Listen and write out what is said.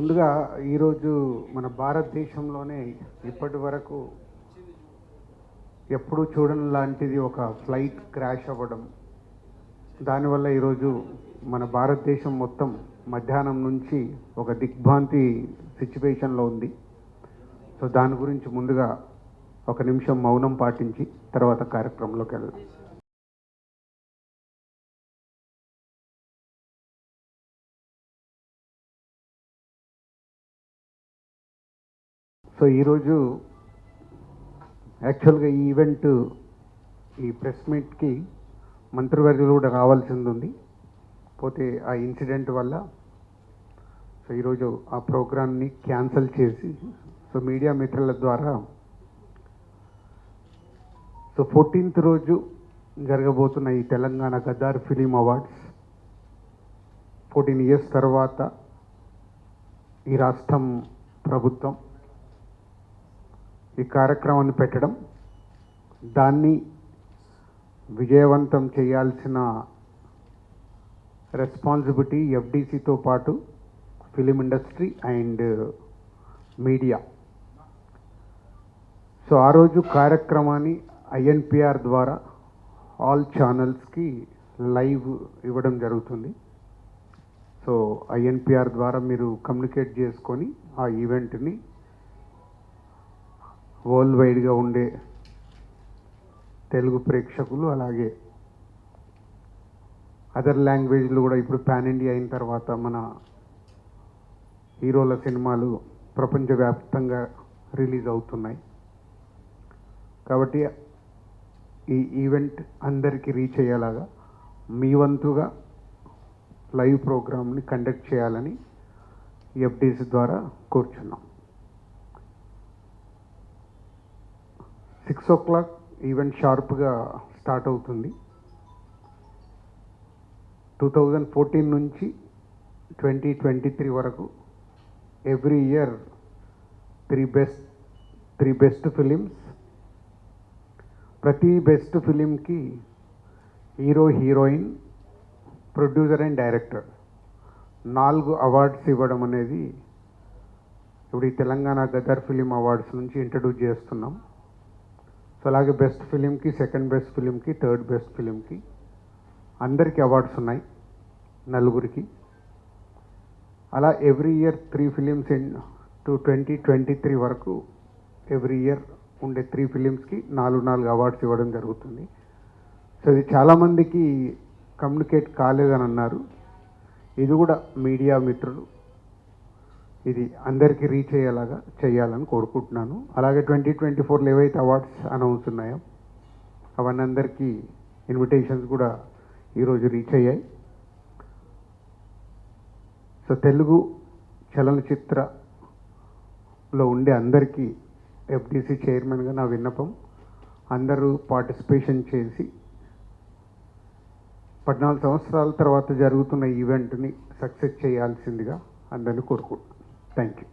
ముందుగా ఈరోజు మన భారతదేశంలోనే ఇప్పటి వరకు ఎప్పుడూ చూడని లాంటిది ఒక ఫ్లైట్ క్రాష్ అవ్వడం, దానివల్ల ఈరోజు మన భారతదేశం మొత్తం మధ్యాహ్నం నుంచి ఒక దిగ్భ్రాంతి సిచ్యువేషన్లో ఉంది. సో దాని గురించి ముందుగా ఒక నిమిషం మౌనం పాటించి తర్వాత కార్యక్రమంలోకి వెళ్దాం. సో ఈరోజు యాక్చువల్గా ఈ ఈవెంట్, ఈ ప్రెస్ మీట్కి మంత్రివర్యులు కూడా రావాల్సింది ఉంది. పోతే ఆ ఇన్సిడెంట్ వల్ల సో ఈరోజు ఆ ప్రోగ్రామ్ని క్యాన్సిల్ చేసి, సో మీడియా మిత్రుల ద్వారా సో 14th రోజు జరగబోతున్న ఈ Telangana Gaddar film awards 14 years తర్వాత ఈ రాష్ట్రం ప్రభుత్వం ఈ కార్యక్రమాన్ని పెట్టడం, దాన్ని విజయవంతం చేయాల్సిన రెస్పాన్సిబిలిటీ ఎఫ్డీసీతో పాటు film industry and media. So ఆ రోజు కార్యక్రమాన్ని INPR ద్వారా ఆల్ ఛానల్స్కి లైవ్ ఇవ్వడం జరుగుతుంది. సో INPR ద్వారా మీరు కమ్యూనికేట్ చేసుకొని ఆ ఈవెంట్ని వరల్డ్ వైడ్గా ఉండే తెలుగు ప్రేక్షకులు, అలాగే అదర్ లాంగ్వేజ్లు కూడా ఇప్పుడు పాన్ ఇండియా అయిన తర్వాత మన హీరోల సినిమాలు ప్రపంచవ్యాప్తంగా రిలీజ్ అవుతున్నాయి. కాబట్టి ఈ ఈవెంట్ అందరికీ రీచ్ అయ్యేలాగా మీ వంతుగా లైవ్ ప్రోగ్రామ్ని కండక్ట్ చేయాలని ఎఫ్డీసీ ద్వారా కోరుచున్నాం. 6 o'clock ఈవెంట్ షార్ప్గా స్టార్ట్ అవుతుంది. 2014 నుంచి 2023 వరకు every year three best films, ప్రతి బెస్ట్ ఫిలింకి hero, heroine, producer and director 4 awards ఇవ్వడం అనేది ఇప్పుడు ఈ తెలంగాణ గదర్ ఫిలిం అవార్డ్స్ నుంచి ఇంట్రడ్యూస్ చేస్తున్నాం. సో అలాగే బెస్ట్ ఫిలింకి, సెకండ్ బెస్ట్ ఫిలింకి, థర్డ్ బెస్ట్ ఫిలింకి అందరికీ అవార్డ్స్ ఉన్నాయి, 4 అలా ఎవ్రీ ఇయర్ 3 ఫిలిమ్స్ టు 2023 వరకు ఎవ్రీ ఇయర్ ఉండే 3 ఫిలిమ్స్కి 4 అవార్డ్స్ ఇవ్వడం జరుగుతుంది. సో ఇది చాలామందికి కమ్యూనికేట్ కాలేదని అన్నారు. ఇది కూడా మీడియా మిత్రులు ఇది అందరికీ రీచ్ అయ్యేలాగా చేయాలని కోరుకుంటున్నాను. అలాగే 2024లో ఏవైతే అవార్డ్స్ అనౌన్స్ ఉన్నాయో అవన్నీ అందరికీ ఇన్విటేషన్స్ కూడా ఈరోజు రీచ్ అయ్యాయి. సో తెలుగు చలనచిత్రలో ఉండే అందరికీ ఎఫ్డీసీ చైర్మన్గా నా విన్నపం, అందరూ పార్టిసిపేషన్ చేసి 14 సంవత్సరాల తర్వాత జరుగుతున్న ఈవెంట్ని సక్సెస్ చేయాల్సిందిగా అందరినీ కోరుకుంటున్నాను. Thank you.